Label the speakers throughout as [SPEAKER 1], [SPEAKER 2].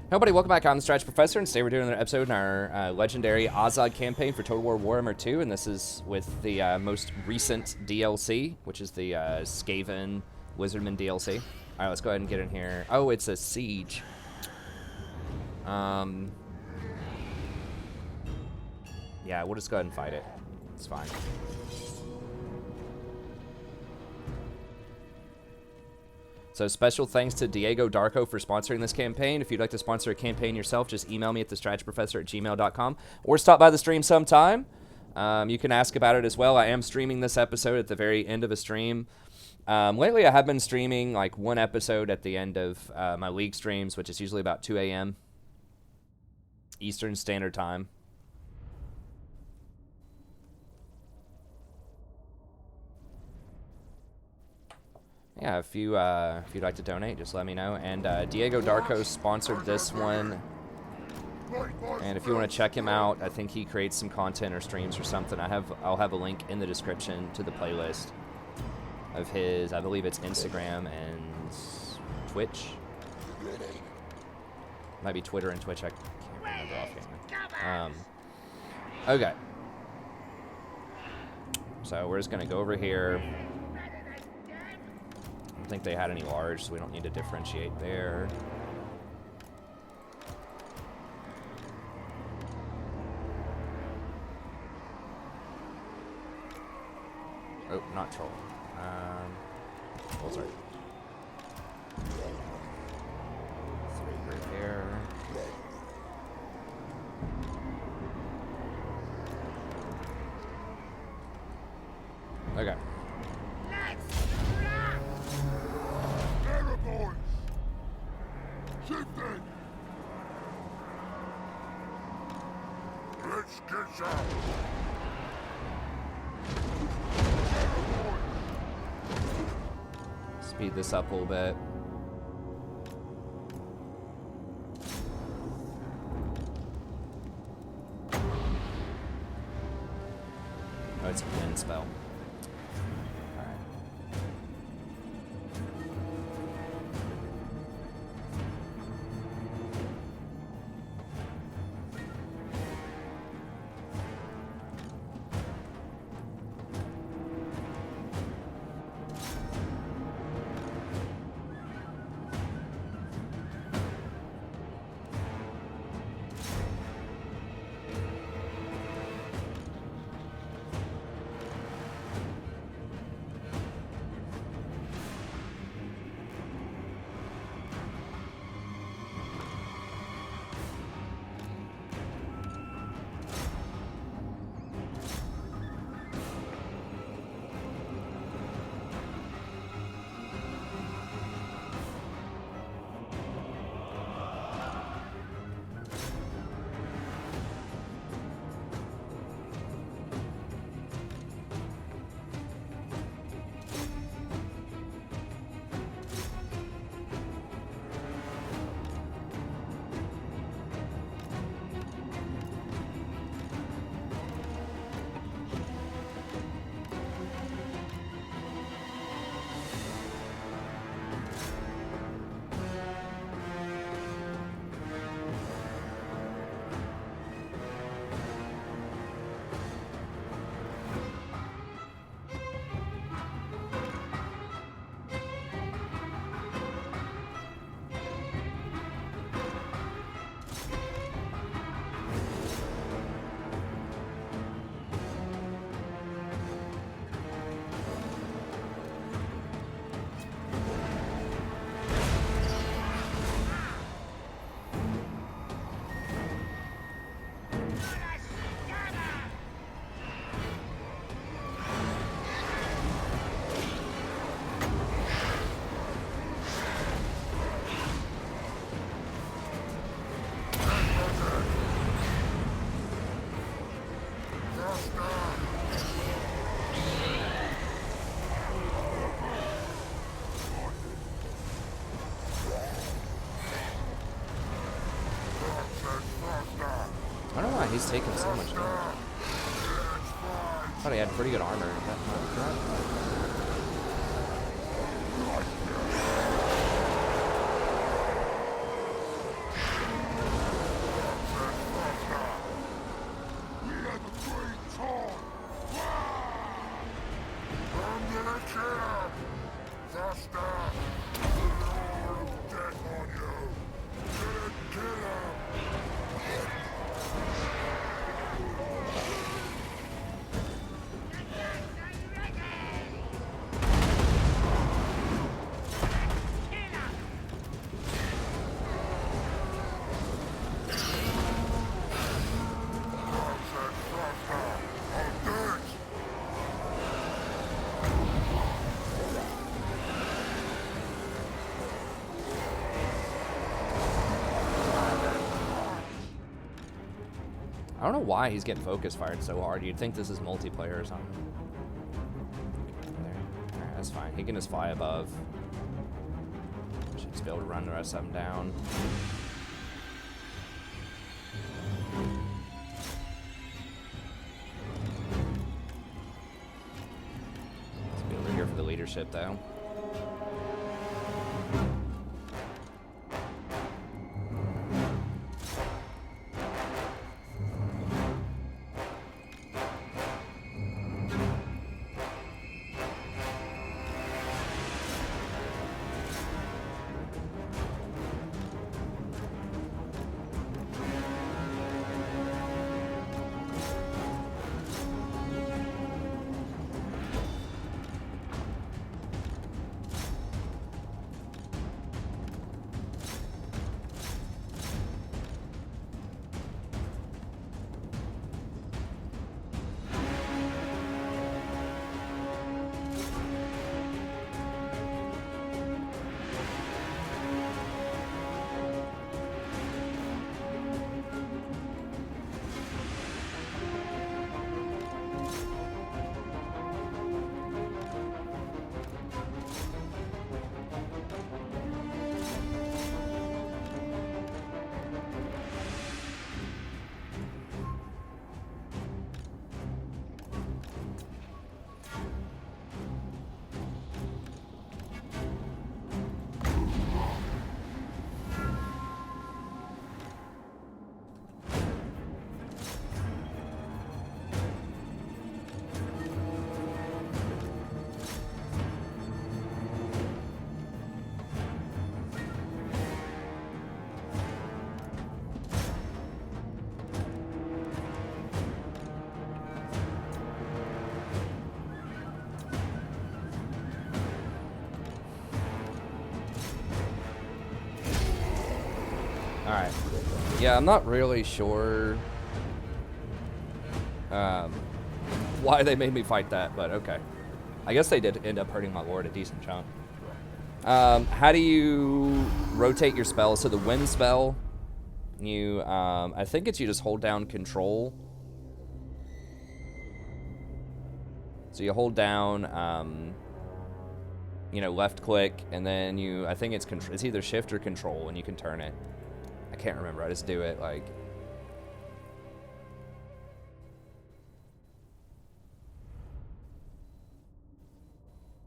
[SPEAKER 1] Hey everybody, welcome back. I'm the Stretch Professor, and today we're doing another episode in our legendary Azhag campaign for Total War Warhammer 2, and this is with the most recent DLC, which is the Skaven Wizardman DLC. Alright, let's go ahead and get in here. Oh, it's a siege. Yeah, we'll just go ahead and fight it. It's fine. So special thanks to Diego Darko for sponsoring this campaign. If you'd like to sponsor a campaign yourself, just email me at thestrategyprofessor@gmail.com or stop by the stream sometime. You can ask about it as well. I am streaming this episode at the very end of a stream. Lately, I have been streaming like one episode at the end of my league streams, which is usually about 2 a.m. Eastern Standard Time. Yeah, if you'd like to donate, just let me know. And Diego Darko sponsored this one. And if you want to check him out, I think he creates some content or streams or something. I'll have a link in the description to the playlist of his. I believe it's Instagram and Twitch. Might be Twitter and Twitch. I can't remember offhand. Okay. So we're just gonna go over here. I don't think they had any large, so we don't need to differentiate there. Oh, not troll. Oh, sorry. 3 group here. Okay. Speed this up a little bit. Oh, it's a wind spell. Alright. I don't know why he's taking so much damage. I thought he had pretty good armor. I don't know why he's getting focus fired so hard. You'd think this is multiplayer or something. There. Alright, that's fine. He can just fly above. Should just be able to run the rest of them down. Let's be over here for the leadership, though. Alright. Yeah, I'm not really sure why they made me fight that, but okay. I guess they did end up hurting my lord a decent chunk. How do you rotate your spells? So the wind spell, you, I think it's you just hold down control. So you hold down, you know, left click, and then you, I think it's either shift or control, and you can turn it. I can't remember, I just do it, like...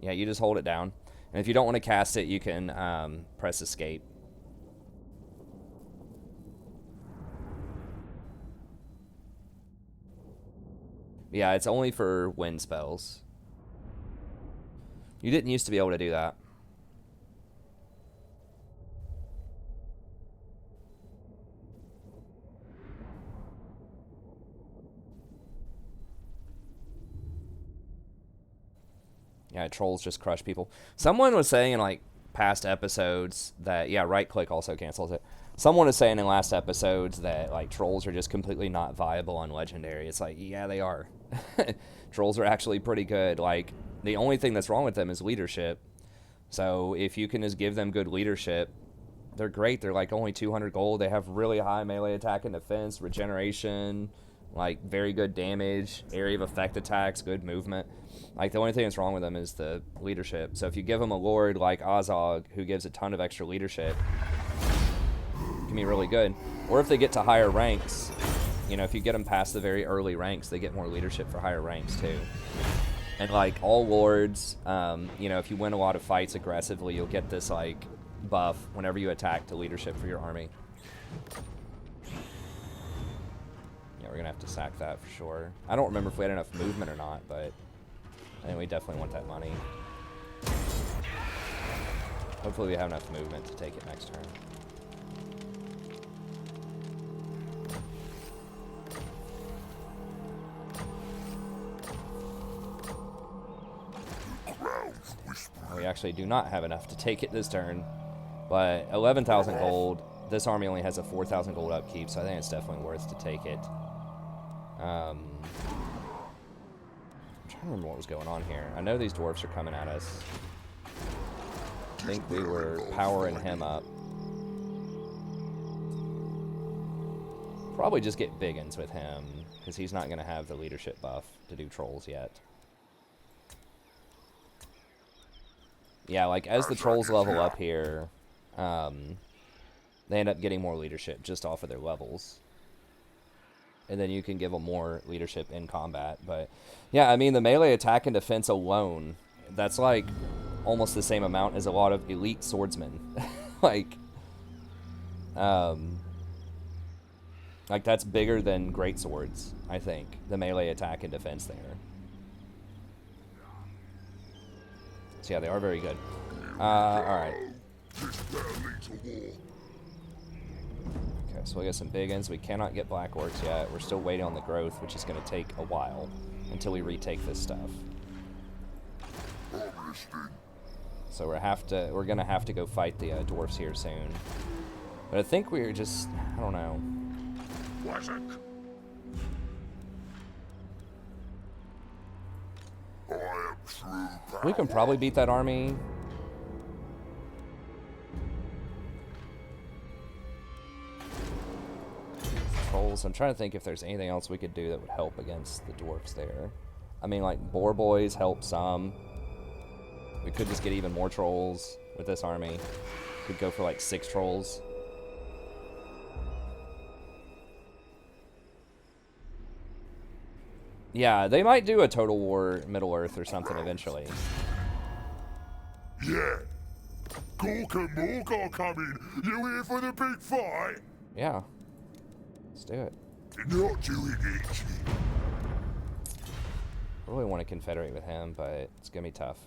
[SPEAKER 1] Yeah, you just hold it down. And if you don't want to cast it, you can press escape. Yeah, it's only for wind spells. You didn't used to be able to do that. Yeah, trolls just crush people. Someone was saying in, like, past episodes that, yeah, right-click also cancels it. Someone was saying in last episodes that, like, trolls are just completely not viable on Legendary. It's like, yeah, they are. Trolls are actually pretty good. Like, the only thing that's wrong with them is leadership. So if you can just give them good leadership, they're great. They're, like, only 200 gold. They have really high melee attack and defense, regeneration, like, very good damage, area of effect attacks, good movement. Like, the only thing that's wrong with them is the leadership. So if you give them a lord like Azhag, who gives a ton of extra leadership, it can be really good. Or if they get to higher ranks, you know, if you get them past the very early ranks, they get more leadership for higher ranks, too. And, like, all lords, you know, if you win a lot of fights aggressively, you'll get this, like, buff whenever you attack to leadership for your army. Yeah, we're going to have to sack that for sure. I don't remember if we had enough movement or not, but... I think we definitely want that money. Hopefully we have enough movement to take it next turn. We actually do not have enough to take it this turn. But 11,000 gold. This army only has a 4,000 gold upkeep, so I think it's definitely worth to take it. I don't remember what was going on here. I know these dwarfs are coming at us. I think we were powering him up. probably just get Biggins with him, because he's not going to have the leadership buff to do trolls yet. Yeah, like, as the trolls level up here, they end up getting more leadership just off of their levels. And then you can give them more leadership in combat. But, yeah, I mean, the melee attack and defense alone, that's, like, almost the same amount as a lot of elite swordsmen. Like, that's bigger than great swords, I think. The melee attack and defense there. So yeah, they are very good. Alright. Okay, so we got some big ends. We cannot get black orcs yet. We're still waiting on the growth, which is going to take a while until we retake this stuff. So we're gonna have to go fight the dwarfs here soon. But I think we're just, I don't know. We can probably beat that army. Trolls. I'm trying to think if there's anything else we could do that would help against the dwarfs there. I mean, like, boar boys help some. We could just get even more trolls with this army. Could go for like 6 trolls. Yeah, they might do a Total War Middle Earth or something eventually.
[SPEAKER 2] Yeah. Gork and Mork are coming. You here for the big fight?
[SPEAKER 1] Yeah. Let's do it.
[SPEAKER 2] Not doing it.
[SPEAKER 1] I really want to confederate with him, but it's going to be tough.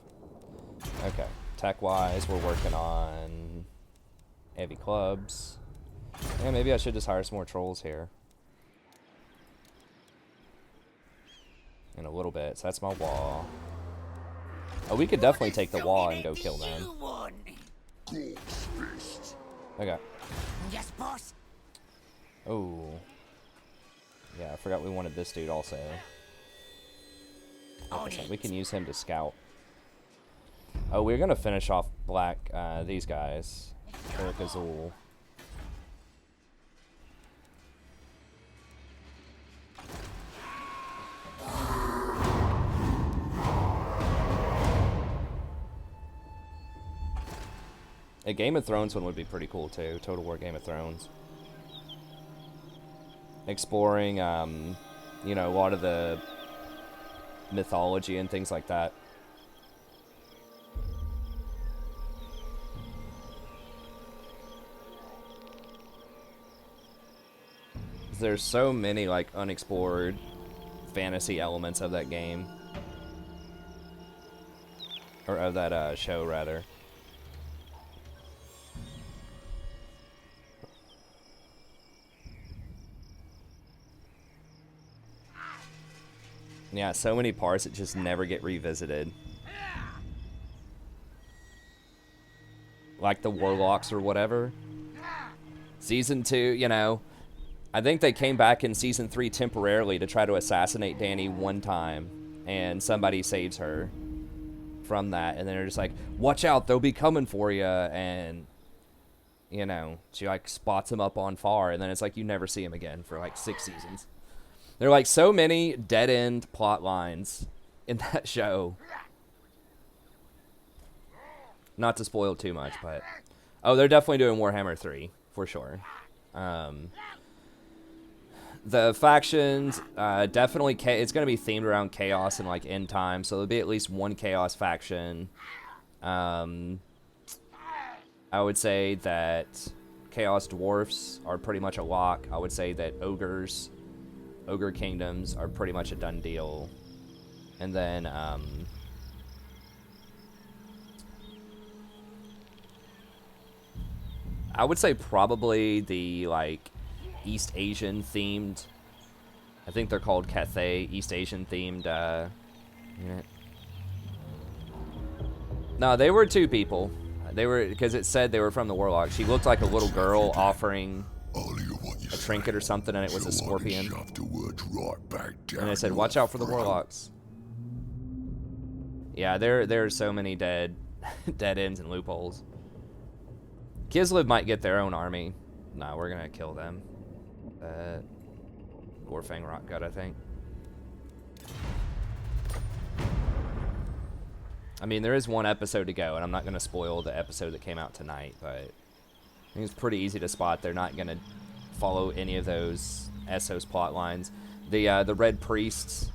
[SPEAKER 1] Okay. Tech-wise, we're working on heavy clubs. Yeah, maybe I should just hire some more trolls here. In a little bit. So that's my wall. Oh, we could definitely take the wall and go kill them. Okay.
[SPEAKER 3] Yes, boss.
[SPEAKER 1] Oh. Yeah, I forgot we wanted this dude also. Okay, we can use him to scout. Oh, we're gonna finish off black, these guys. Karak Azul. A Game of Thrones one would be pretty cool too. Total War Game of Thrones. Exploring, you know, a lot of the mythology and things like that. There's so many, like, unexplored fantasy elements of that game. Or of that, show, rather. Yeah, so many parts that just never get revisited. Like the Warlocks or whatever. Season 2, you know, I think they came back in Season 3 temporarily to try to assassinate Dany one time. And somebody saves her from that. And then they're just like, watch out, they'll be coming for you. And, you know, she, like, spots him up on far. And then it's like you never see him again for, like, 6 seasons. There are, like, so many dead-end plot lines in that show. Not to spoil too much, but... Oh, they're definitely doing Warhammer 3, for sure. The factions, definitely... It's going to be themed around chaos and, like, end time, so there'll be at least one chaos faction. I would say that chaos dwarfs are pretty much a lock. I would say that ogre kingdoms are pretty much a done deal. And then, I would say probably the, like, East Asian themed, I think they're called Cathay, East Asian themed, unit. No, they were 2 people. They were, because it said they were from the Warlock. She looked like a little girl offering a trinket or something, and it was a scorpion. And they said, watch out for the Warlocks. Yeah, there are so many dead ends and loopholes. Kislev might get their own army. No, we're gonna kill them. Gorfang Rock Gut, I think. I mean, there is one episode to go, and I'm not going to spoil the episode that came out tonight, but I think it's pretty easy to spot they're not going to follow any of those Essos plot lines. The Red Priests,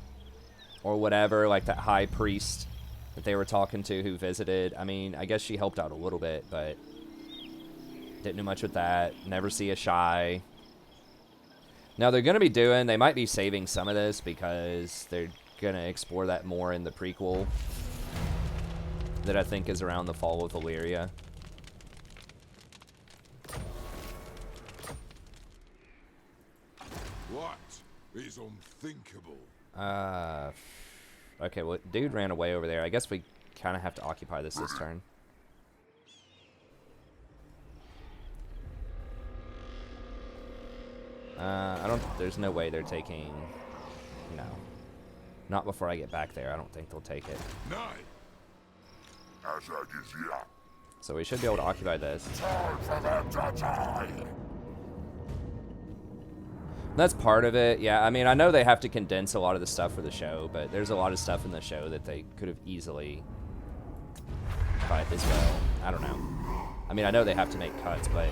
[SPEAKER 1] or whatever, like that High Priest that they were talking to who visited. I mean, I guess she helped out a little bit, but didn't do much with that. Never see a Shy. Now, they're going to be they might be saving some of this because they're going to explore that more in the prequel that I think is around the fall of Valyria.
[SPEAKER 2] What is unthinkable?
[SPEAKER 1] Okay, well, dude ran away over there. I guess we kind of have to occupy this turn. There's no way they're taking, no. Not before I get back there. I don't think they'll take it.
[SPEAKER 2] Azhag is here.
[SPEAKER 1] So we should be able to occupy this.
[SPEAKER 2] Time for them to die.
[SPEAKER 1] That's part of it, yeah. I mean, I know they have to condense a lot of the stuff for the show, but there's a lot of stuff in the show that they could have easily cut as well. I don't know. I mean, I know they have to make cuts, but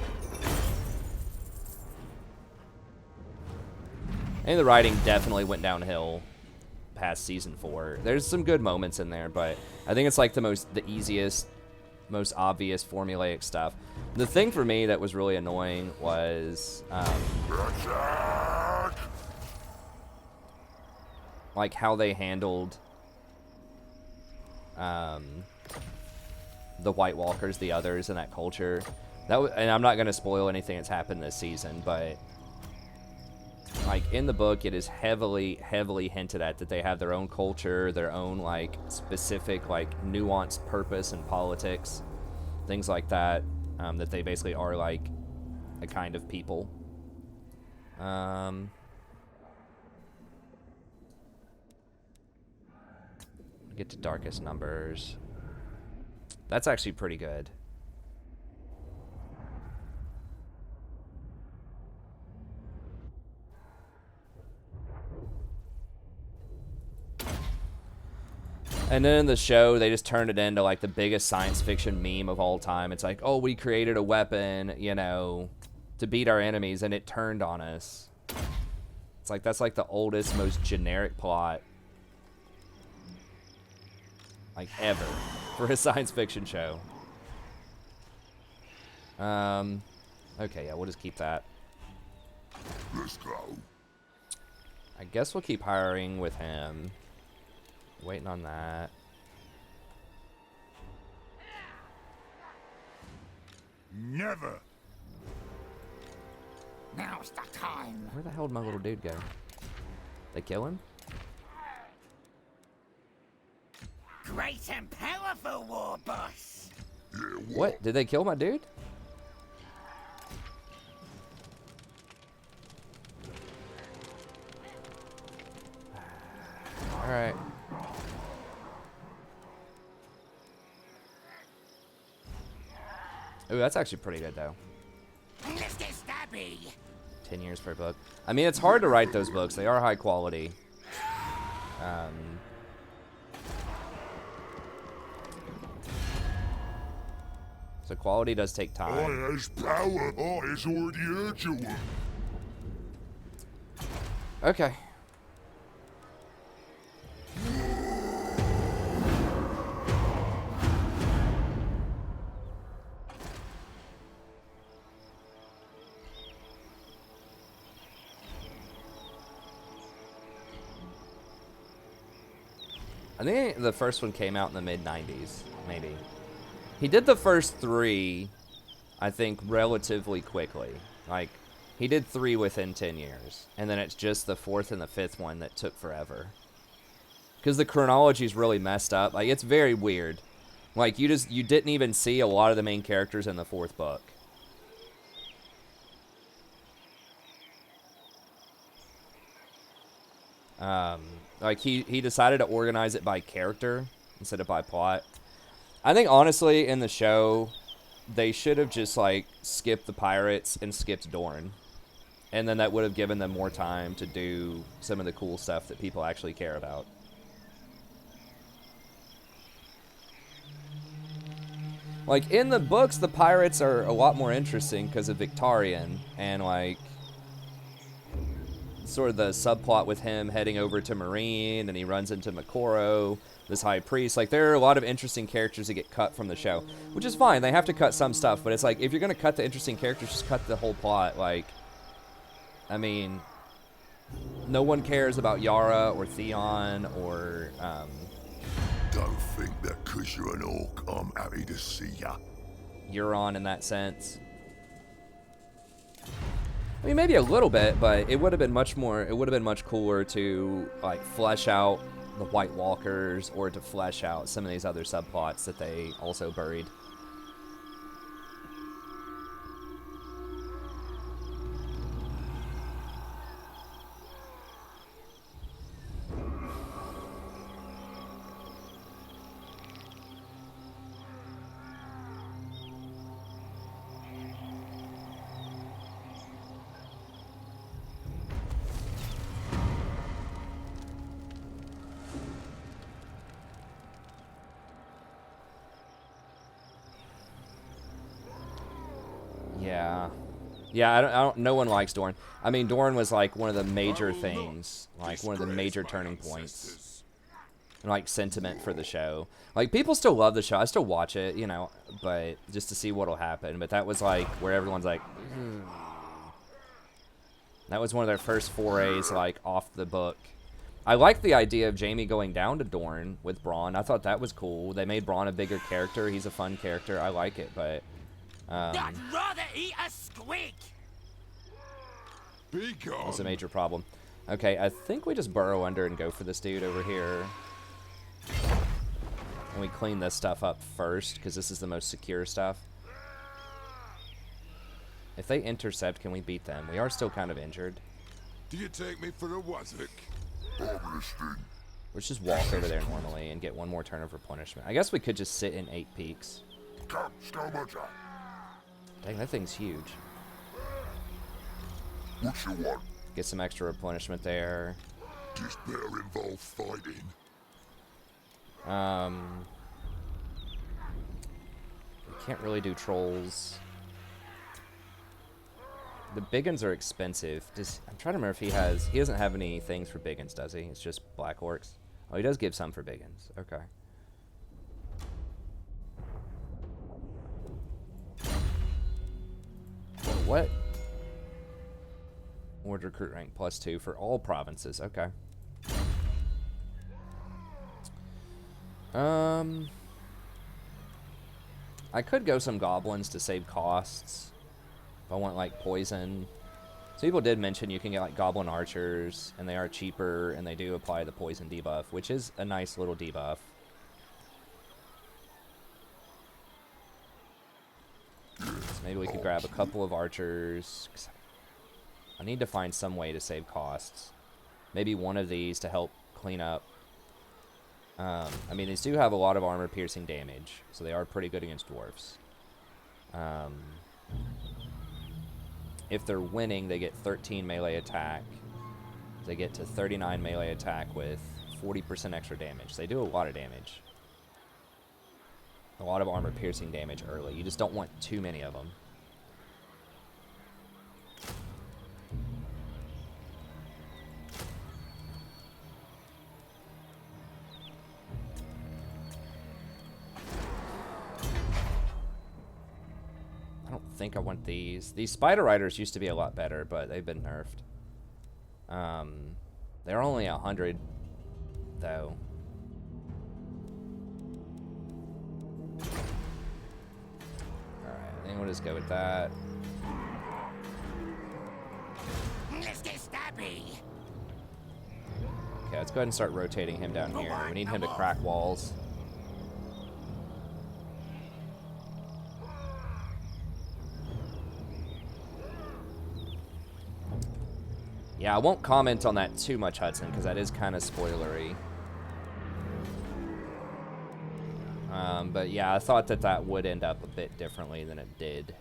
[SPEAKER 1] I think the writing definitely went downhill past season 4. There's some good moments in there, but I think it's like the easiest, most obvious formulaic stuff. The thing for me that was really annoying was like how they handled the White Walkers, the others in that culture. And I'm not going to spoil anything that's happened this season, but like in the book, it is heavily hinted at that they have their own culture, their own like specific like nuanced purpose and politics, things like that. That they basically are like a kind of people. Get to darkest numbers. That's actually pretty good. And then in the show, they just turned it into like the biggest science fiction meme of all time. It's like, oh, we created a weapon, you know, to beat our enemies, and it turned on us. It's like, that's like the oldest, most generic plot, like, ever for a science fiction show. Okay, yeah, we'll just keep that.
[SPEAKER 2] Let's go.
[SPEAKER 1] I guess we'll keep hiring with him. Waiting on that.
[SPEAKER 2] Never.
[SPEAKER 3] Now's the time.
[SPEAKER 1] Where the hell did my little dude go? They kill him?
[SPEAKER 3] Great and powerful, war boss.
[SPEAKER 2] Yeah,
[SPEAKER 1] What? Did they kill my dude? Alright. Ooh, that's actually pretty good, though.
[SPEAKER 3] Let's get stabby.
[SPEAKER 1] 10 years per book. I mean, it's hard to write those books. They are high quality. So quality does take time.
[SPEAKER 2] I has power. I has already heard you.
[SPEAKER 1] Okay. I think the first one came out in the mid-90s, maybe. He did the first 3, I think, relatively quickly. Like, he did 3 within 10 years. And then it's just the 4th and the 5th one that took forever. Because the chronology's really messed up. Like, it's very weird. Like, you didn't even see a lot of the main characters in the 4th book. Like, he decided to organize it by character instead of by plot. I think, honestly, in the show, they should have just, like, skipped the pirates and skipped Dorne. And then that would have given them more time to do some of the cool stuff that people actually care about. Like, in the books, the pirates are a lot more interesting because of Victorian, and, like, sort of the subplot with him heading over to Marine, and he runs into Makoro, this high priest. Like, there are a lot of interesting characters that get cut from the show, which is fine. They have to cut some stuff, but it's like, if you're going to cut the interesting characters, just cut the whole plot. Like, I mean, no one cares about Yara or Theon or,
[SPEAKER 2] Don't think that 'cause you're an orc, I'm happy to see ya.
[SPEAKER 1] Euron in that sense. I mean, maybe a little bit, but it would have been much more, it would have been much cooler to, like, flesh out the White Walkers or to flesh out some of these other subplots that they also buried. Yeah, I don't, no one likes Dorne. I mean, Dorne was like one of the major things, like one of the major turning points, and, like, sentiment for the show. Like, people still love the show. I still watch it, you know, but just to see what'll happen. But that was like where everyone's like, that was one of their first forays, like, off the book. I like the idea of Jaime going down to Dorne with Bronn. I thought that was cool. They made Bronn a bigger character. He's a fun character. I like it, but
[SPEAKER 3] I'd rather eat a squig.
[SPEAKER 2] Be gone.
[SPEAKER 1] that's a major problem. Okay, I think we just burrow under and go for this dude over here. And we clean this stuff up first, because this is the most secure stuff. If they intercept, can we beat them? We are still kind of injured.
[SPEAKER 2] Do you take me for a wazzock? I'm listening.
[SPEAKER 1] Let's just walk over there normally and get one more turn of replenishment. I guess we could just sit in 8 peaks.
[SPEAKER 2] Come, Scavenger.
[SPEAKER 1] Dang, that thing's huge.
[SPEAKER 2] What you want?
[SPEAKER 1] Get some extra replenishment there.
[SPEAKER 2] This better involve fighting.
[SPEAKER 1] We can't really do trolls. The biggins are expensive. I'm trying to remember if he doesn't have any things for biggins, does he? It's just black orcs. Oh, he does give some for biggins. Okay. What? Ward recruit rank +2 for all provinces. Okay. I could go some goblins to save costs. If I want, like, poison. So people did mention you can get, like, goblin archers, and they are cheaper, and they do apply the poison debuff, which is a nice little debuff. So maybe we could grab a couple of archers. I need to find some way to save costs. Maybe one of these to help clean up. I mean, these do have a lot of armor-piercing damage, so they are pretty good against dwarfs. If they're winning, they get 13 melee attack. They get to 39 melee attack with 40% extra damage. They do a lot of damage. A lot of armor-piercing damage early. You just don't want too many of them. I don't think I want these. These Spider Riders used to be a lot better, but they've been nerfed. They're only 100, though. I think we'll just go with that.
[SPEAKER 3] Mr. Stabby.
[SPEAKER 1] Okay, let's go ahead and start rotating him down here. We need him to crack walls. Yeah, I won't comment on that too much, Hudson, because that is kind of spoilery. But yeah, I thought that that would end up a bit differently than it did.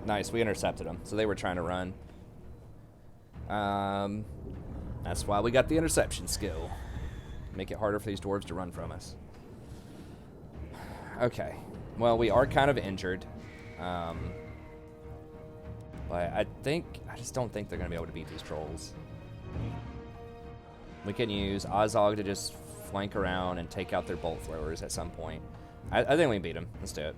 [SPEAKER 1] Nice, we intercepted them. So they were trying to run. That's why we got the interception skill. Make it harder for these dwarves to run from us. Okay. Well, we are kind of injured. But I just don't think they're going to be able to beat these trolls. We can use Azhag to just flank around and take out their bolt throwers at some point. I think we can beat them. Let's do it.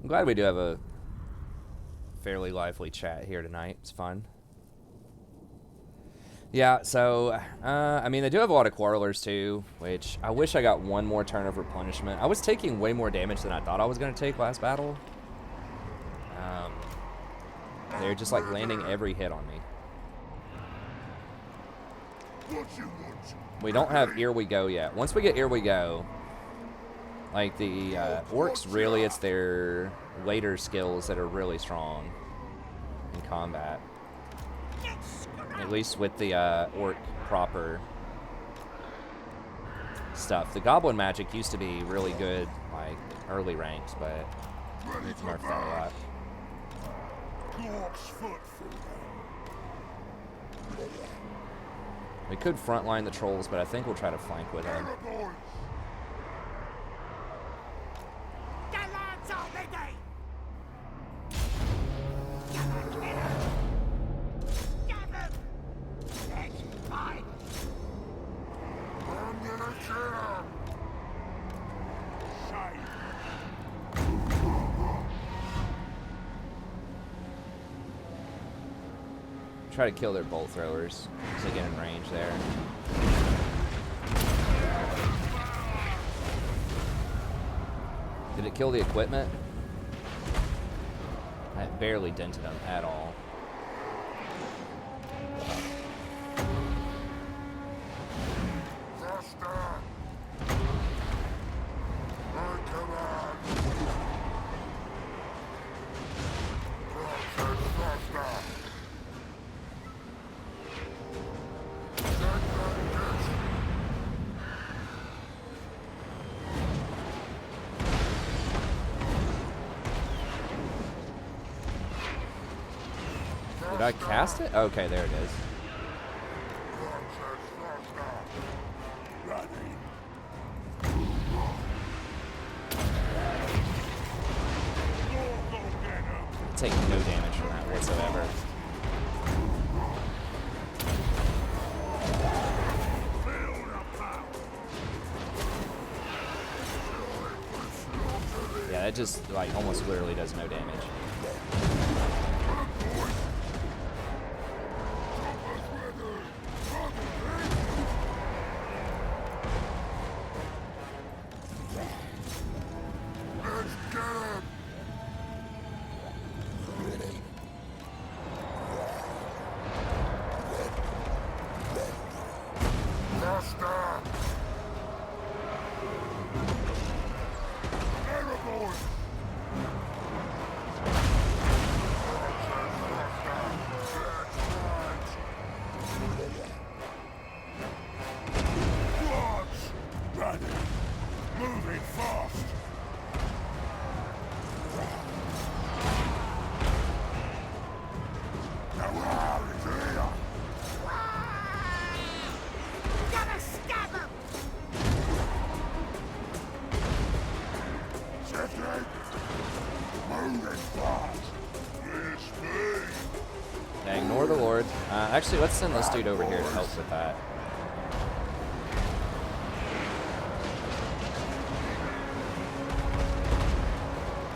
[SPEAKER 1] I'm glad we do have a fairly lively chat here tonight. It's fun. Yeah, so, I mean, they do have a lot of quarrelers too, which I wish I got one more turn of replenishment. I was taking way more damage than I thought I was going to take last battle. They're just like landing every hit on me. We don't have Here We Go yet. Once we get Here We Go, like the orcs, really, it's their later skills that are really strong in combat. At least with the orc proper stuff. The goblin magic used to be really good, like early ranks, but we've nerfed that a lot. We could frontline the trolls, but I think we'll try to flank with them. Try to kill their bolt throwers so they get in range there. Did it kill the equipment? I barely dented them at all. Did I cast it? Okay, there it is. Take no damage from that whatsoever. Yeah, it just like almost literally does no damage. Yeah, ignore the Lord. Actually, let's send this dude over here to help with that.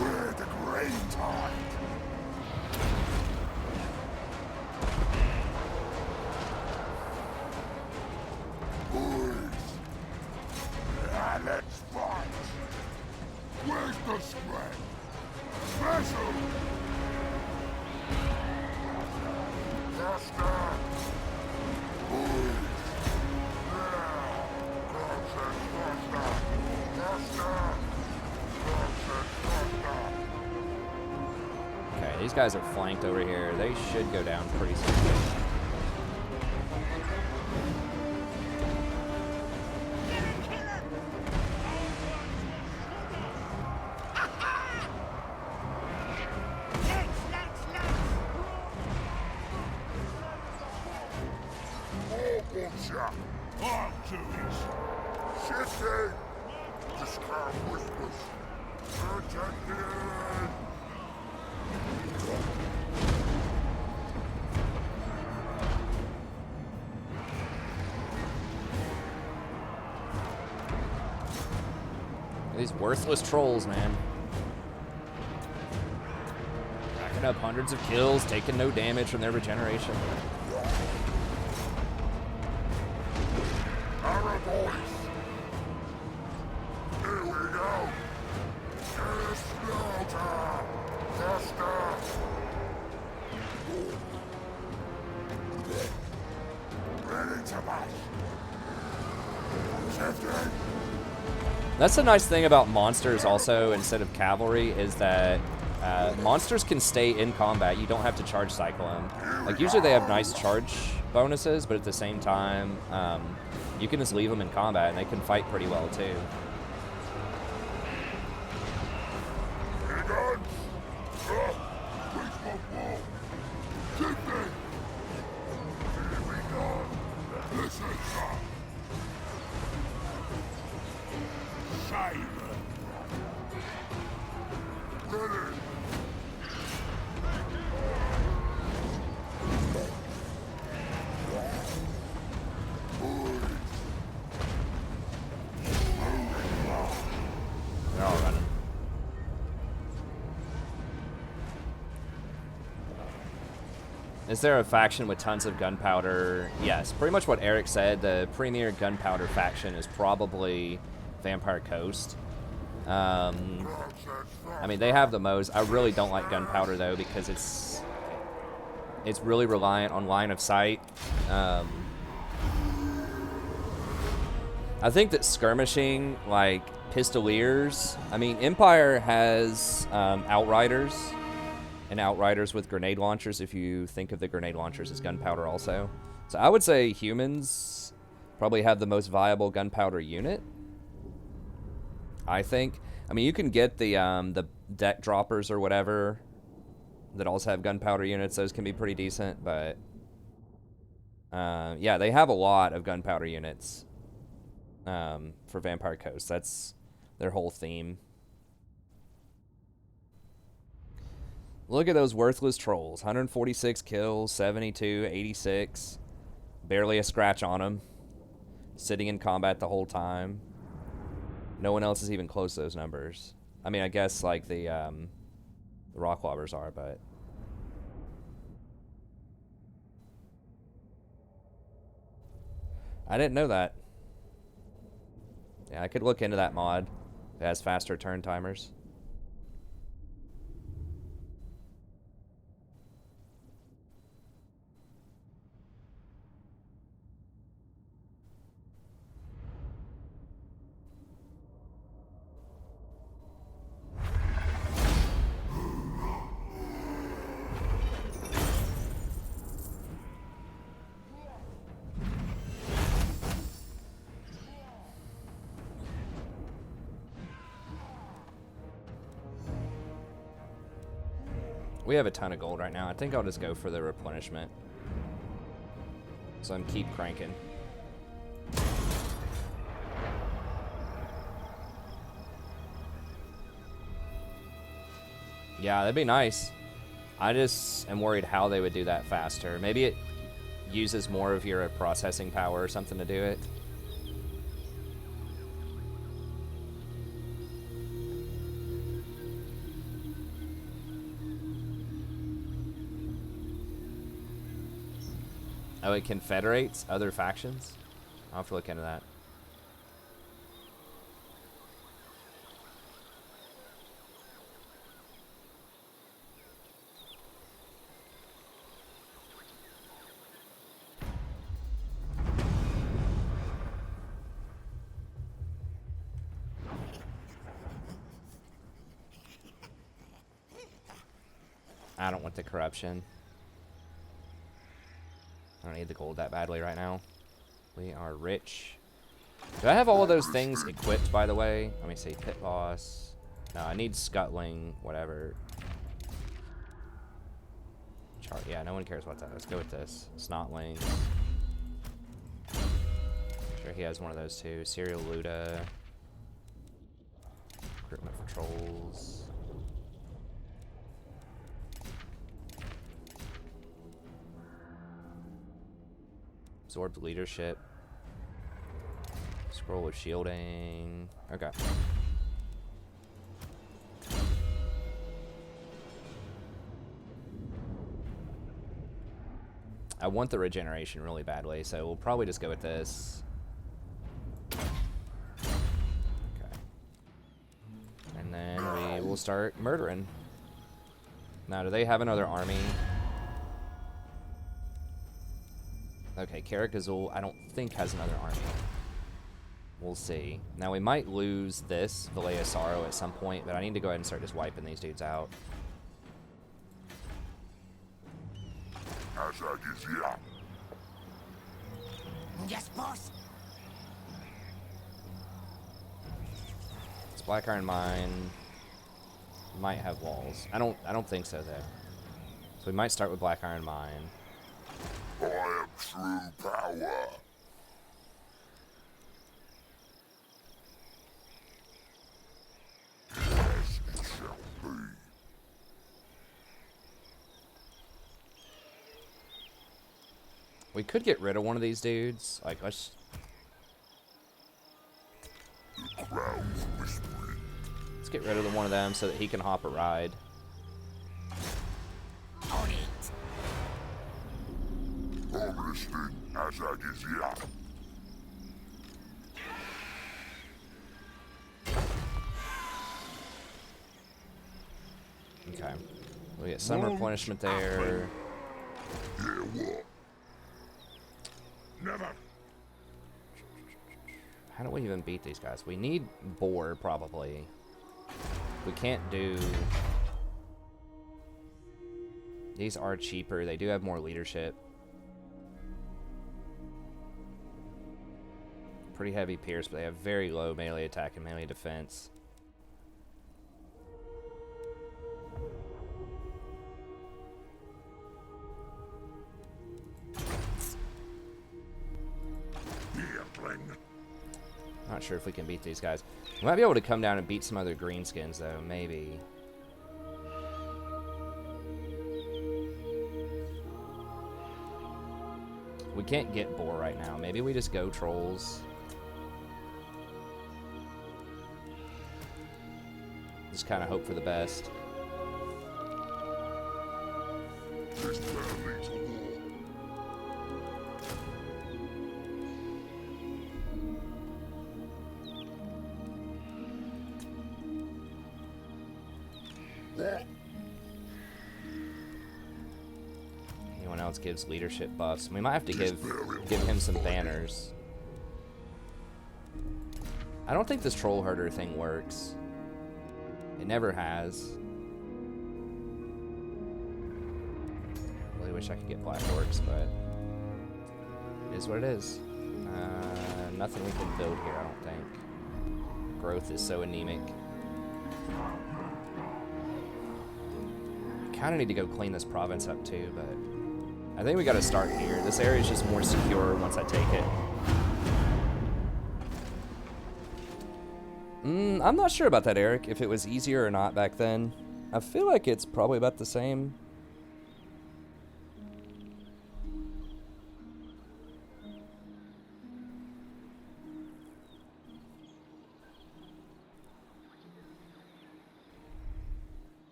[SPEAKER 2] We're the Green Tide. Boys, let's fight. Where's the spread? Special.
[SPEAKER 1] Yeah, these guys are flanked over here. They should go down pretty soon.
[SPEAKER 2] Gotcha! On to this! Shifting! The sky whispers! Protected!
[SPEAKER 1] These worthless trolls, man. Racking up hundreds of kills, taking no damage from their regeneration.
[SPEAKER 2] Our boys! Here we go! Slaughter! Faster! Ready to bash! Shifting!
[SPEAKER 1] That's the nice thing about monsters also, instead of cavalry, is that monsters can stay in combat. You don't have to charge cycle them. Like, usually they have nice charge bonuses, but at the same time, you can just leave them in combat, and they can fight pretty well, too. They're all running. Is there a faction with tons of gunpowder? Yes, pretty much what Eric said. The premier gunpowder faction is probably Vampire Coast. I mean, they have the most. I really don't like gunpowder though, because it's really reliant on line of sight. I think that skirmishing, like pistoliers. I mean, Empire has outriders. And outriders with grenade launchers, if you think of the grenade launchers as gunpowder also. So I would say humans probably have the most viable gunpowder unit, I think. I mean, you can get the deck droppers or whatever that also have gunpowder units. Those can be pretty decent, but yeah, they have a lot of gunpowder units for Vampire Coast. That's their whole theme. Look at those worthless trolls. 146 kills, 72, 86. Barely a scratch on them. Sitting in combat the whole time. No one else is even close to those numbers. I mean, I guess like the Rocklobbers are, but... I didn't know that. Yeah, I could look into that mod. It has faster turn timers. We have a ton of gold right now. I think I'll just go for the replenishment. So I'm keep cranking. Yeah, that'd be nice. I just am worried how they would do that faster. Maybe it uses more of your processing power or something to do it. Oh, it confederates other factions? I'll have to look into that. I don't want the corruption. I don't need the gold that badly right now. We are rich. Do I have all of those things equipped, by the way? Let me see. Pit boss. No, I need scuttling, whatever. Yeah, no one cares about that. Let's go with this. Snotlings. Sure, he has one of those too. Serial Luda. Recruitment for trolls. Absorbed leadership. Scroll of shielding. Okay. I want the regeneration really badly, so we'll probably just go with this. Okay. And then we will start murdering. Now, do they have another army? Okay, Karak Azul, I don't think has another army. We'll see. Now, we might lose this, Valea Sorrow, at some point, but I need to go ahead and start just wiping these dudes out.
[SPEAKER 2] Azhag is here.
[SPEAKER 3] Yes, boss.
[SPEAKER 1] This Black Iron Mine might have walls. I don't think so, though. So we might start with Black Iron Mine.
[SPEAKER 2] I am true power. Yes, it shall be.
[SPEAKER 1] We could get rid of one of these dudes. Like, let's...
[SPEAKER 2] The crowd's whispering.
[SPEAKER 1] Let's get rid of one of them so that he can hop a ride.
[SPEAKER 3] On it.
[SPEAKER 2] I'm listening. Azhag is here.
[SPEAKER 1] Okay. We get some replenishment there.
[SPEAKER 2] Yeah, what? Never.
[SPEAKER 1] How do we even beat these guys? We need boar, probably. We can't do... These are cheaper. They do have more leadership. Pretty heavy pierce, but they have very low melee attack and melee defense. Not sure if we can beat these guys. We might be able to come down and beat some other Greenskins, though. Maybe. We can't get boar right now. Maybe we just go trolls. Just kind of hope for the best.
[SPEAKER 2] This battle leads to war.
[SPEAKER 1] Anyone else gives leadership buffs? We might have to give him some banners. I don't think this troll herder thing works. It never has. Really wish I could get black orcs, but it is what it is. Nothing we can build here, I don't think. Growth is so anemic. Kind of need to go clean this province up too, but I think we got to start here. This area is just more secure once I take it. I'm not sure about that, Eric, if it was easier or not back then. I feel like it's probably about the same.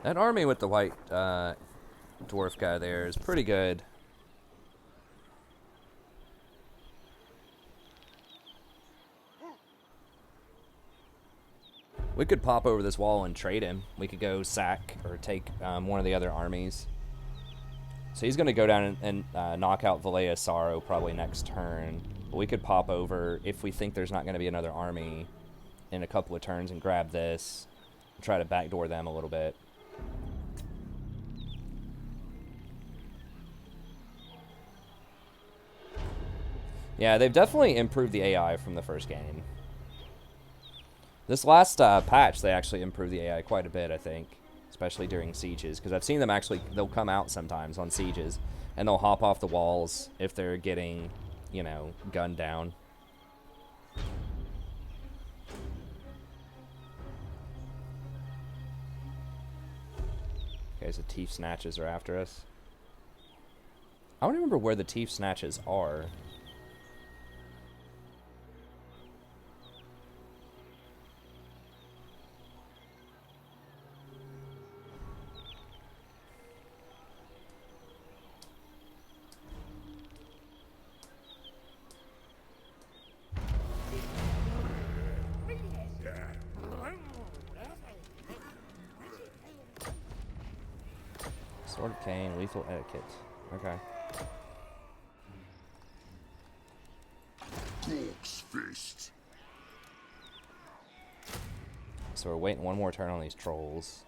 [SPEAKER 1] That army with the white dwarf guy there is pretty good. We could pop over this wall and trade him. We could go sack or take one of the other armies. So he's going to go down and knock out Valea Sorrow probably next turn. But we could pop over if we think there's not going to be another army. in a couple of turns and grab this. Try to backdoor them a little bit. Yeah, they've definitely improved the AI from the first game. This last patch, they actually improved the AI quite a bit, I think. Especially during sieges. Because I've seen them actually, they'll come out sometimes on sieges. And they'll hop off the walls if they're getting, you know, gunned down. Okay, so Thief Snatches are after us. I don't remember where the Thief Snatches are. Sword of Cain, Lethal Etiquette. Okay.
[SPEAKER 2] Corpse Fist.
[SPEAKER 1] So we're waiting one more turn on these trolls.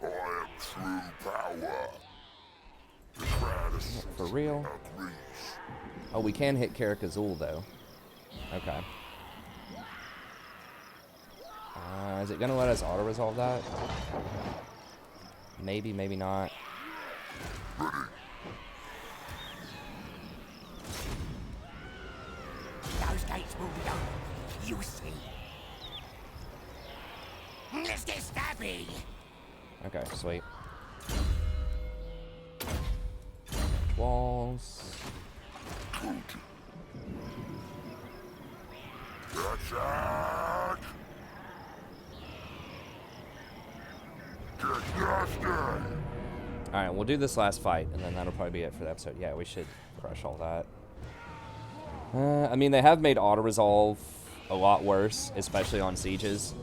[SPEAKER 2] I am true power. The Kratos
[SPEAKER 1] For real?
[SPEAKER 2] agrees.
[SPEAKER 1] Oh, we can hit Karak Azul, though. Okay. Is it going to let us auto-resolve that? Maybe, maybe not.
[SPEAKER 3] Those gates will be open. You see. Let's get stabby.
[SPEAKER 1] Okay, sweet. Walls.
[SPEAKER 2] Azhag. Get nasty.
[SPEAKER 1] Alright, we'll do this last fight, and then that'll probably be it for the episode. Yeah, we should crush all that. I mean, they have made auto-resolve a lot worse, especially on sieges.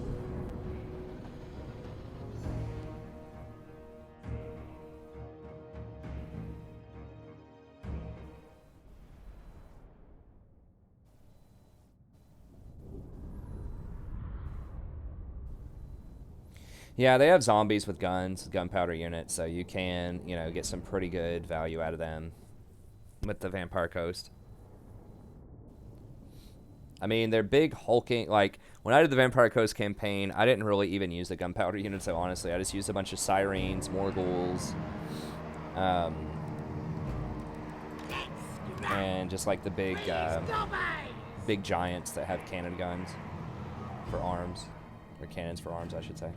[SPEAKER 1] Yeah, they have zombies with guns, gunpowder units, so you can, you know, get some pretty good value out of them with the Vampire Coast. I mean, they're big hulking, like, when I did the Vampire Coast campaign, I didn't really even use the gunpowder units, so honestly, I just used a bunch of Sirens, Morghuls, and just like the big, big giants that have cannon guns for arms, or cannons for arms, I should say.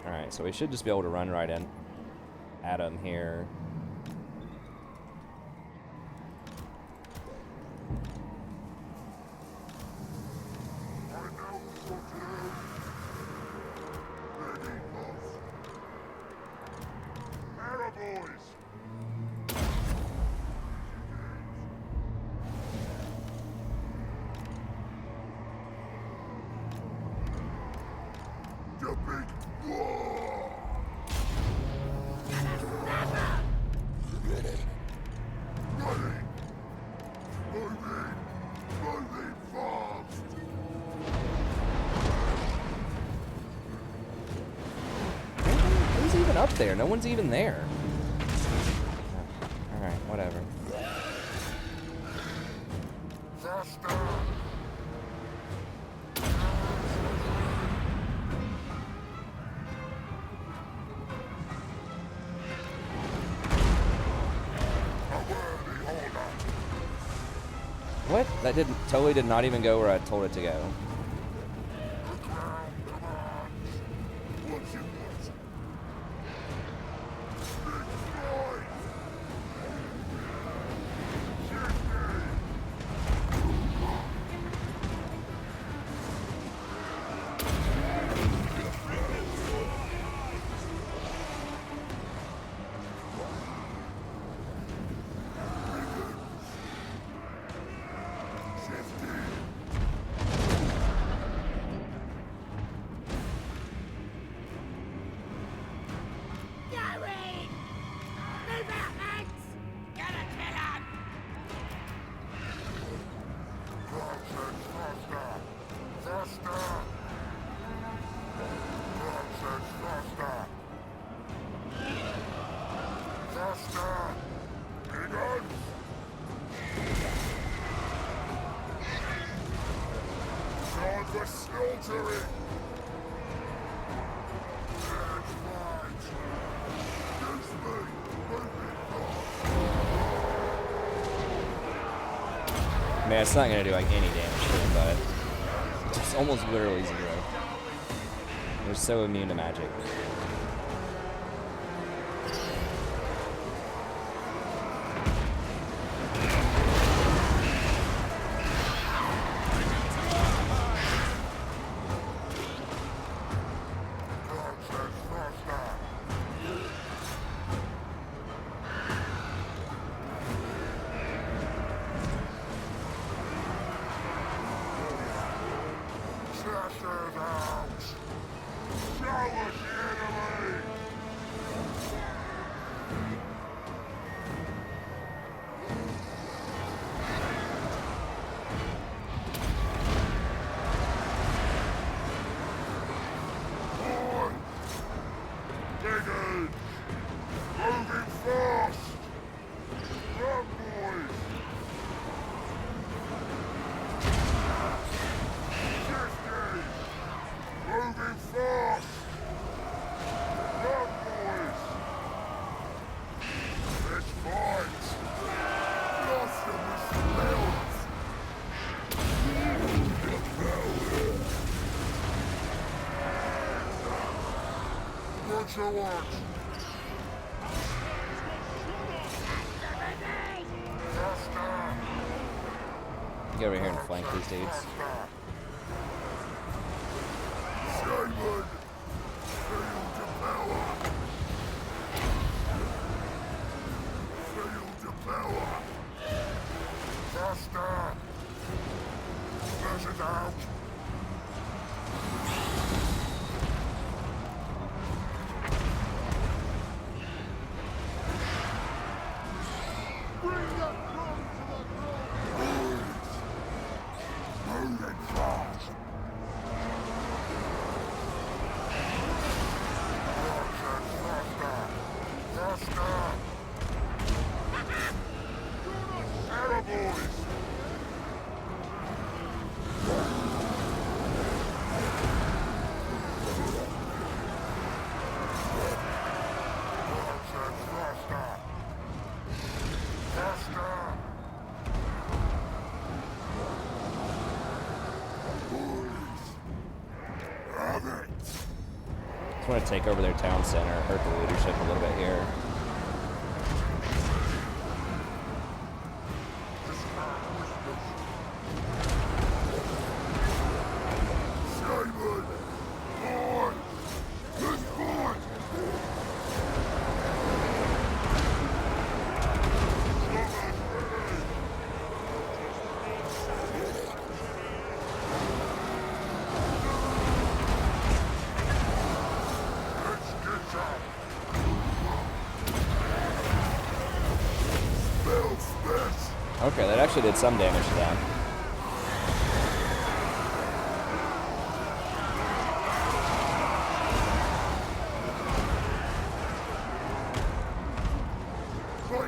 [SPEAKER 1] Alright, so we should just be able to run right in at him here. Up there, no one's even there. All right, whatever. What? That totally did not even go where I told it to go.
[SPEAKER 2] Victory! Let's fight! Use me! Moving fast!
[SPEAKER 1] Man, it's not gonna do like any damage to him, but it's almost literally 0. They're so immune to magic.
[SPEAKER 2] Chesters out! Show us the enemy! On! Diggers! Moving fast! Run, boys! Chesters! Moving fast! Run, boys! Let's fight! Lost them with spells! Watch your watch! Faster!
[SPEAKER 1] Get over here and flank these dudes.
[SPEAKER 2] Shaman! Feel the power! Feel the power! Faster! Smash it out! Bring that drum to the ground! Moving fast! Faster! Attaboys! Faster! Faster! Boys! Have it!
[SPEAKER 1] Just want to take over their town center, hurt the leadership a little bit here.
[SPEAKER 2] Shaman! On! Let's fight! Let's get up! Spell smash!
[SPEAKER 1] Okay, that actually did some damage to them.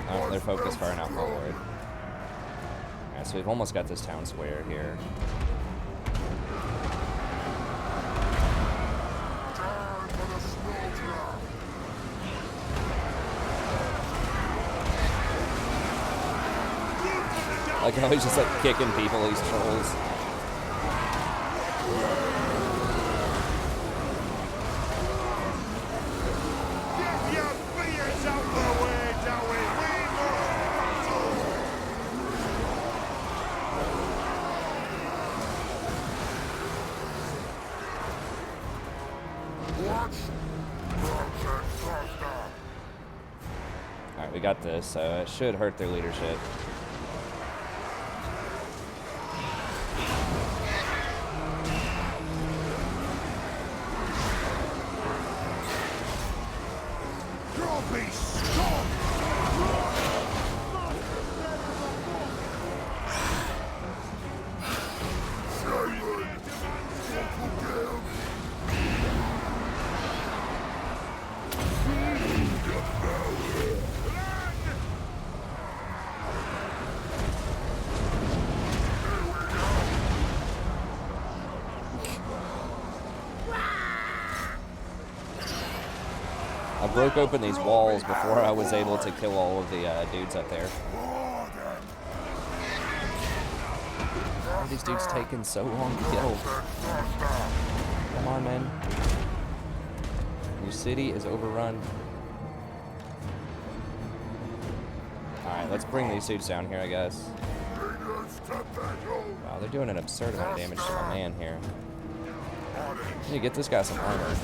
[SPEAKER 1] Oh, they're focused far enough forward. Alright, so we've almost got this town square here.
[SPEAKER 2] Time for the slaughter!
[SPEAKER 1] Like how he's just like kicking people, these trolls.
[SPEAKER 2] Get your beards out the way, Dowie! We must battle! Watch! Nonsense, faster!
[SPEAKER 1] Alright, we got this, so it should hurt their leadership.
[SPEAKER 2] You'll be strong! Shaman! Buckle down!
[SPEAKER 1] broke open these walls before I was able to kill all of the dudes up there. Why are these dudes taking so long to kill? Come on, man. Your city is overrun. Alright, let's bring these dudes down here, I guess. Wow, they're doing an absurd amount of damage to my man here. I need to get this guy some armor.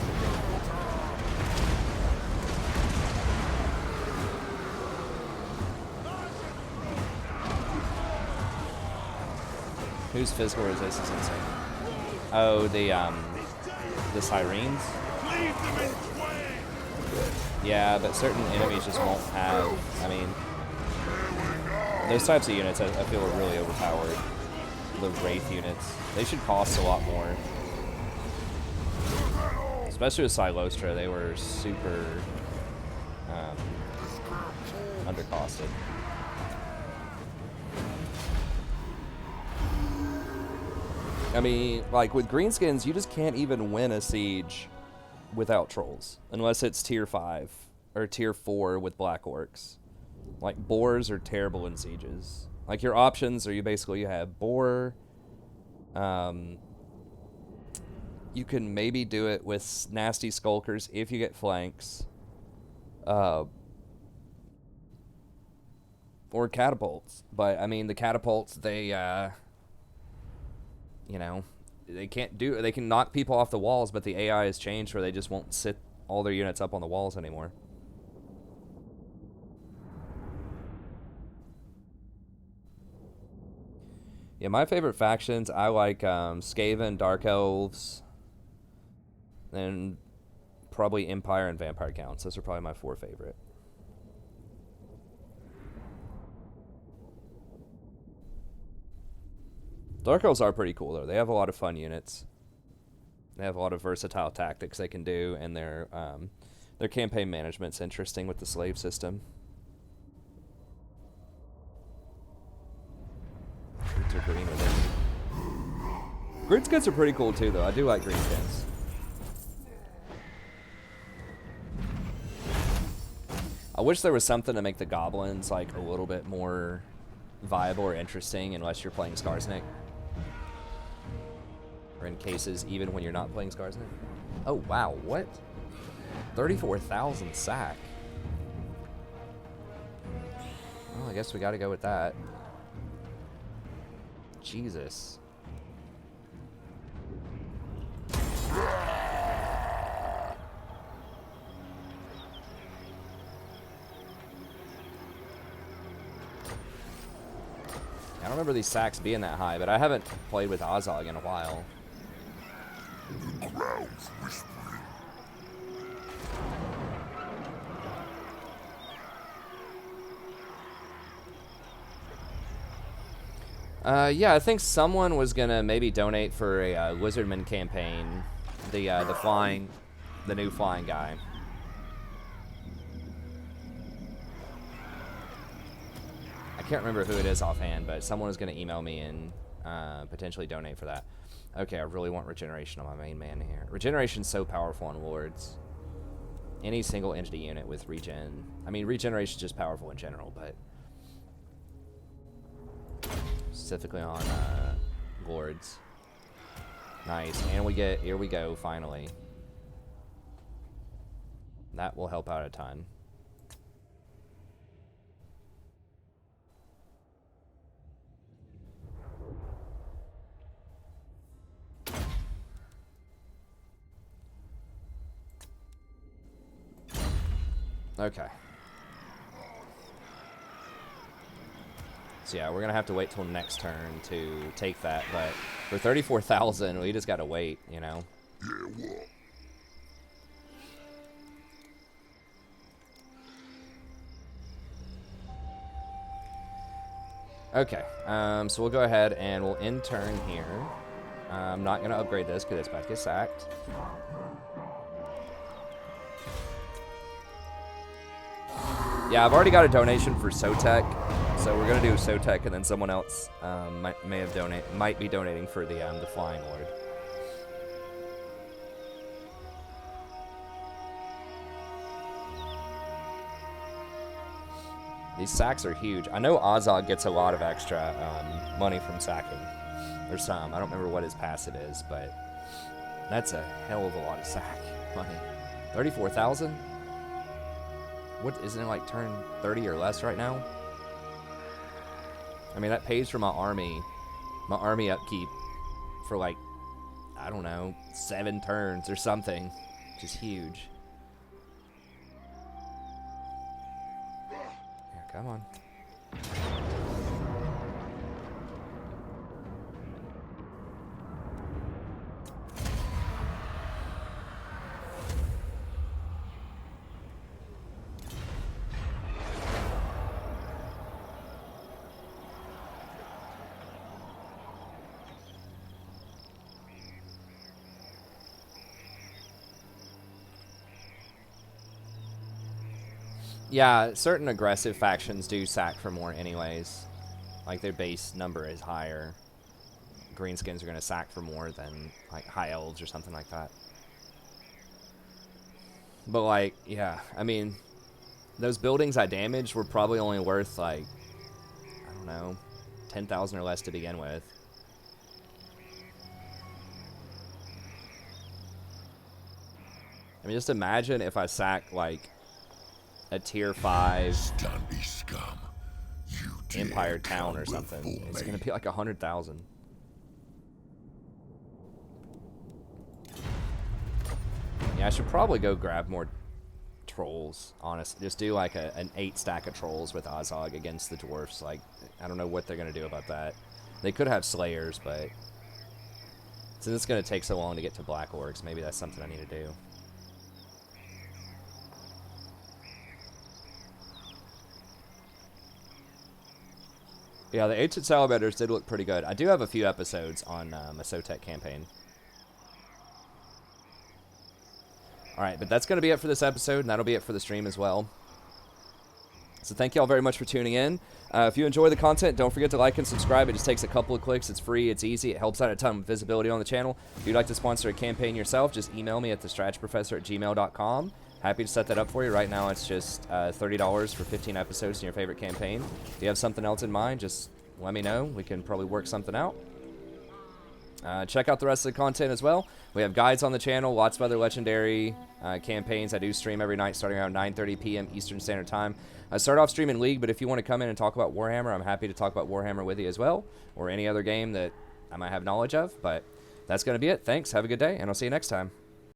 [SPEAKER 1] Whose physical resistance is insane? Oh, the sirens? Yeah, but certain enemies just won't have, I mean, those types of units I feel are really overpowered. The Wraith units. They should cost a lot more. Especially with Silostra, they were super undercosted. I mean, like with Greenskins, you just can't even win a siege without trolls. Unless it's tier 5 or tier 4 with Black Orcs. Like, boars are terrible in sieges. Like, your options are you have boar. You can maybe do it with nasty skulkers if you get flanks. Or catapults. But, I mean, the catapults, they, you know, they can knock people off the walls, but the AI has changed where they just won't sit all their units up on the walls anymore. Yeah, my favorite factions, I like Skaven, Dark Elves, and probably Empire and Vampire Counts. Those are probably my 4 favorite. Dark Elves are pretty cool, though. They have a lot of fun units. They have a lot of versatile tactics they can do, and their campaign management's interesting with the slave system. Are green with it. Greenskins are pretty cool too, though. I do like Greenskins. I wish there was something to make the goblins like a little bit more viable or interesting, unless you're playing Skarsnik, or in cases even when you're not playing Skarsnik. Oh wow, what? 34,000 sack. Well, I guess we got to go with that. Jesus. I don't remember these sacks being that high, but I haven't played with Azhag in a while.
[SPEAKER 2] The crowd's whispering.
[SPEAKER 1] Yeah, I think someone was gonna maybe donate for a Lizardman campaign. The new flying guy. I can't remember who it is offhand, but someone was gonna email me and potentially donate for that. Okay, I really want regeneration on my main man here. Regeneration's so powerful on Lords. Any single entity unit with regen. I mean, regeneration's just powerful in general, but specifically on Lords. Nice, and here we go, finally. That will help out a ton. Okay. So yeah, we're gonna have to wait till next turn to take that, but for 34,000, we just gotta wait, you know?
[SPEAKER 2] Yeah, what?
[SPEAKER 1] Okay, so we'll go ahead and we'll end turn here. I'm not gonna upgrade this because it's about to get sacked. Yeah, I've already got a donation for Sotek, so we're gonna do Sotek, and then someone else might be donating for the Flying Lord. These sacks are huge. I know Azhag gets a lot of extra money from sacking. Or some. I don't remember what his passive is, but that's a hell of a lot of sack money. 34,000? What, isn't it like turn 30 or less right now? I mean, that pays for my army upkeep for like, I don't know, 7 turns or something, which is huge. Yeah, come on. Yeah, certain aggressive factions do sack for more anyways. Like, their base number is higher. Greenskins are going to sack for more than, like, High Elves or something like that. But, like, yeah, I mean, those buildings I damaged were probably only worth, like, I don't know, 10,000 or less to begin with. I mean, just imagine if I sack, like, a tier 5
[SPEAKER 2] scum. You
[SPEAKER 1] Empire town or something. It's going to be like 100,000. Yeah, I should probably go grab more trolls, honestly. Just do like an 8 stack of trolls with Azhag against the Dwarfs. Like, I don't know what they're going to do about that. They could have Slayers, but since it's going to take so long to get to Black Orcs, maybe that's something I need to do. Yeah, the Ancient Salamanders did look pretty good. I do have a few episodes on a Sotek campaign. Alright, but that's going to be it for this episode, and that'll be it for the stream as well. So thank you all very much for tuning in. If you enjoy the content, don't forget to like and subscribe. It just takes a couple of clicks. It's free. It's easy. It helps out a ton with visibility on the channel. If you'd like to sponsor a campaign yourself, just email me at thestrategyprofessor@gmail.com. Happy to set that up for you. Right now, it's just $30 for 15 episodes in your favorite campaign. If you have something else in mind, just let me know. We can probably work something out. Check out the rest of the content as well. We have guides on the channel, lots of other legendary campaigns. I do stream every night starting around 9:30 p.m. Eastern Standard Time. I start off streaming League, but if you want to come in and talk about Warhammer, I'm happy to talk about Warhammer with you as well, or any other game that I might have knowledge of. But that's going to be it. Thanks. Have a good day, and I'll see you next time.